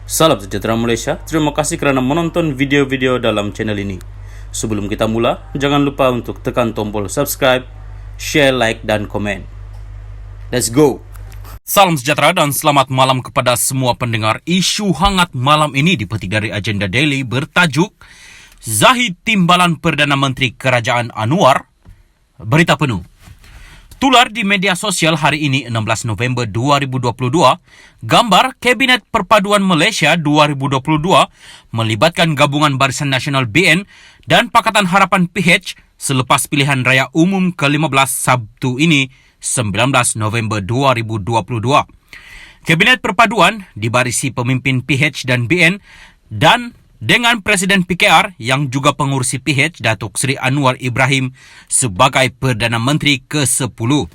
Salam sejahtera Malaysia, terima kasih kerana menonton video-video dalam channel ini. Sebelum kita mula, jangan lupa untuk tekan tombol subscribe, share, like dan komen. Let's go! Salam sejahtera dan selamat malam kepada semua pendengar. Isu hangat malam ini dipetik dari Agenda Daily bertajuk Zahid Timbalan Perdana Menteri Kerajaan Anwar. Berita penuh. Tular di media sosial hari ini 16 November 2022, gambar Kabinet Perpaduan Malaysia 2022 melibatkan Gabungan Barisan Nasional BN dan Pakatan Harapan PH selepas pilihan raya umum ke-15 Sabtu ini 19 November 2022. Kabinet Perpaduan dibarisi pemimpin PH dan BN dan dengan Presiden PKR yang juga pengurusi PH Datuk Seri Anwar Ibrahim sebagai Perdana Menteri ke-10.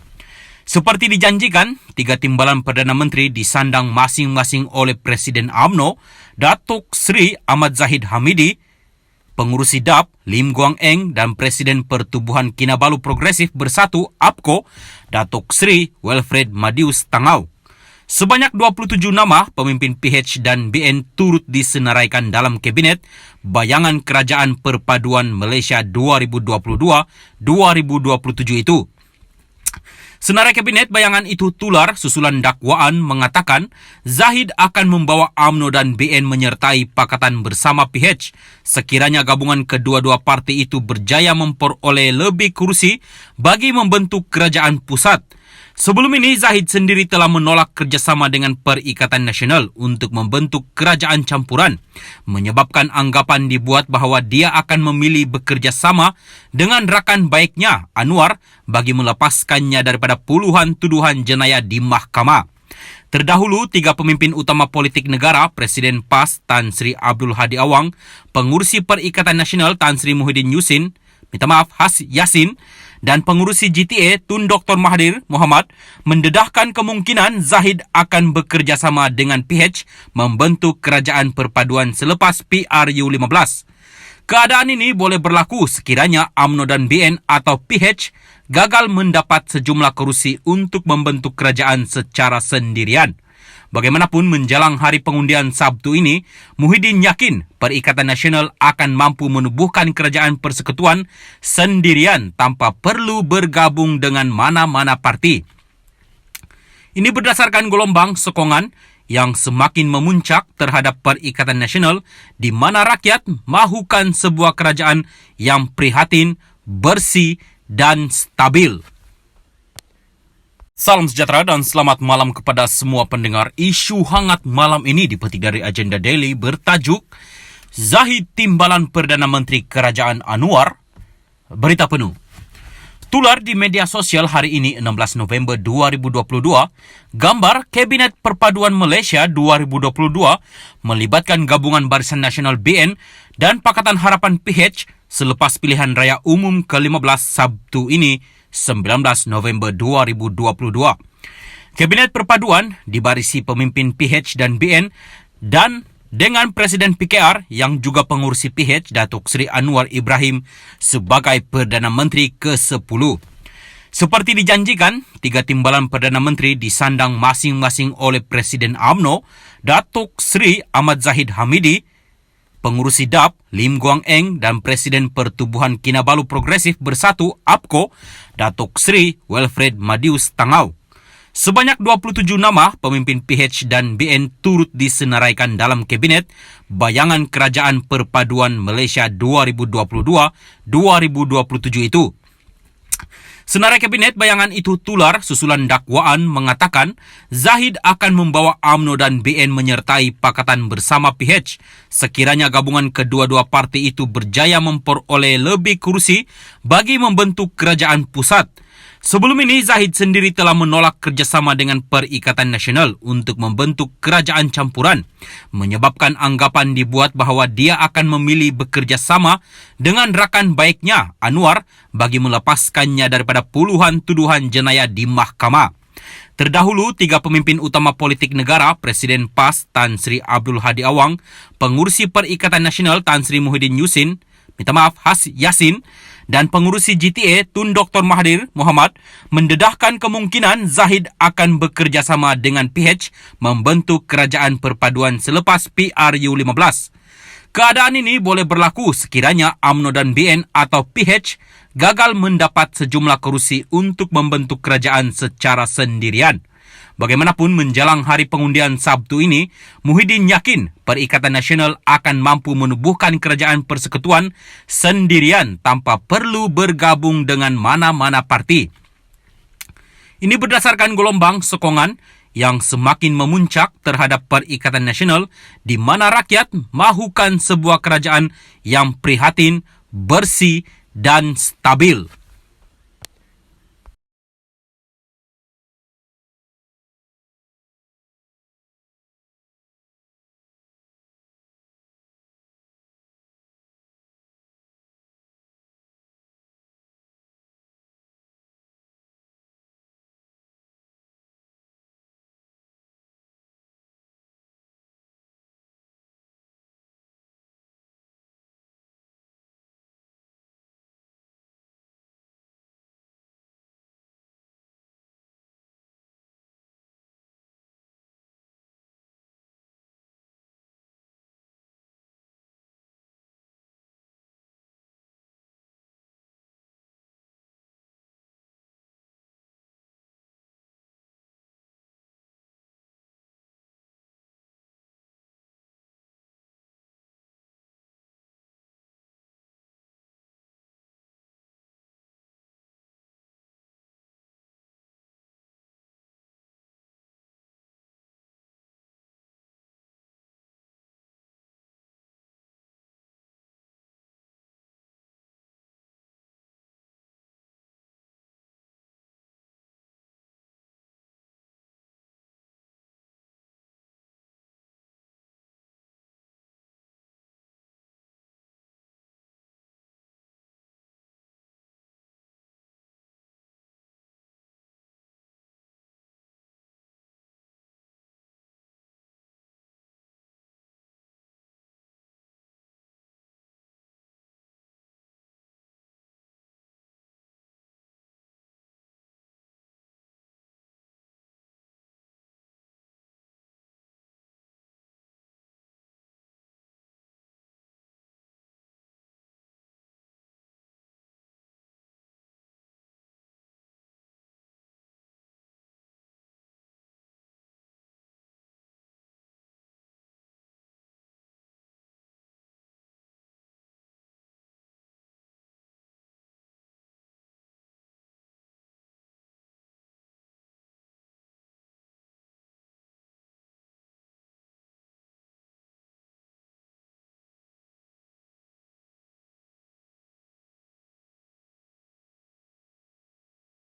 Seperti dijanjikan, 3 timbalan Perdana Menteri disandang masing-masing oleh Presiden UMNO, Datuk Seri Ahmad Zahid Hamidi, pengurusi DAP Lim Guang Eng dan Presiden Pertubuhan Kinabalu Progresif Bersatu APKO, Datuk Seri Wilfred Madius Tangau. Sebanyak 27 nama pemimpin PH dan BN turut disenaraikan dalam Kabinet Bayangan Kerajaan Perpaduan Malaysia 2022-2027 itu. Senarai Kabinet Bayangan itu tular susulan dakwaan mengatakan Zahid akan membawa UMNO dan BN menyertai Pakatan Bersama PH sekiranya gabungan kedua-dua parti itu berjaya memperoleh lebih kursi bagi membentuk kerajaan pusat. Sebelum ini, Zahid sendiri telah menolak kerjasama dengan Perikatan Nasional untuk membentuk kerajaan campuran, menyebabkan anggapan dibuat bahawa dia akan memilih bekerjasama dengan rakan baiknya, Anwar, bagi melepaskannya daripada puluhan tuduhan jenayah di mahkamah. Terdahulu, 3 pemimpin utama politik negara, Presiden PAS Tan Sri Abdul Hadi Awang, pengurusi Perikatan Nasional Tan Sri Muhyiddin Yassin, dan pengurusi GTA Tun Dr. Mahathir Mohamad mendedahkan kemungkinan Zahid akan bekerjasama dengan PH membentuk kerajaan perpaduan selepas PRU15. Keadaan ini boleh berlaku sekiranya UMNO dan BN atau PH gagal mendapat sejumlah kerusi untuk membentuk kerajaan secara sendirian. Bagaimanapun menjelang hari pengundian Sabtu ini, Muhyiddin yakin Perikatan Nasional akan mampu menubuhkan kerajaan persekutuan sendirian tanpa perlu bergabung dengan mana-mana parti. Ini berdasarkan gelombang sokongan yang semakin memuncak terhadap Perikatan Nasional di mana rakyat mahukan sebuah kerajaan yang prihatin, bersih dan stabil. Salam sejahtera dan selamat malam kepada semua pendengar. Isu hangat malam ini dipetik dari Agenda Daily bertajuk Zahid Timbalan Perdana Menteri Kerajaan Anwar. Berita penuh. Tular di media sosial hari ini 16 November 2022, gambar Kabinet Perpaduan Malaysia 2022 melibatkan Gabungan Barisan Nasional BN dan Pakatan Harapan PH selepas pilihan raya umum ke-15 Sabtu ini 19 November 2022. Kabinet Perpaduan dibarisi pemimpin PH dan BN dan dengan Presiden PKR yang juga pengurusi PH Datuk Seri Anwar Ibrahim sebagai Perdana Menteri ke-10. Seperti dijanjikan, 3 timbalan Perdana Menteri disandang masing-masing oleh Presiden UMNO, Datuk Seri Ahmad Zahid Hamidi, pengurusi DAP Lim Guang Eng dan Presiden Pertubuhan Kinabalu Progresif Bersatu APKO, Datuk Seri Wilfred Madius Tangau. Sebanyak 27 nama pemimpin PH dan BN turut disenaraikan dalam Kabinet Bayangan Kerajaan Perpaduan Malaysia 2022-2027 itu. Senarai Kabinet Bayangan itu tular susulan dakwaan mengatakan Zahid akan membawa UMNO dan BN menyertai Pakatan Bersama PH sekiranya gabungan kedua-dua parti itu berjaya memperoleh lebih kursi bagi membentuk kerajaan pusat. Sebelum ini, Zahid sendiri telah menolak kerjasama dengan Perikatan Nasional untuk membentuk kerajaan campuran, menyebabkan anggapan dibuat bahawa dia akan memilih bekerjasama dengan rakan baiknya, Anwar, bagi melepaskannya daripada puluhan tuduhan jenayah di mahkamah. Terdahulu, 3 pemimpin utama politik negara, Presiden PAS Tan Sri Abdul Hadi Awang, pengurusi Perikatan Nasional Tan Sri Muhyiddin Yassin, dan pengurusi GTA Tun Dr. Mahathir Mohamad mendedahkan kemungkinan Zahid akan bekerjasama dengan PH membentuk kerajaan perpaduan selepas PRU15. Keadaan ini boleh berlaku sekiranya UMNO dan BN atau PH gagal mendapat sejumlah kerusi untuk membentuk kerajaan secara sendirian. Bagaimanapun menjelang hari pengundian Sabtu ini, Muhyiddin yakin Perikatan Nasional akan mampu menubuhkan kerajaan persekutuan sendirian tanpa perlu bergabung dengan mana-mana parti. Ini berdasarkan gelombang sokongan yang semakin memuncak terhadap Perikatan Nasional di mana rakyat mahukan sebuah kerajaan yang prihatin, bersih dan stabil.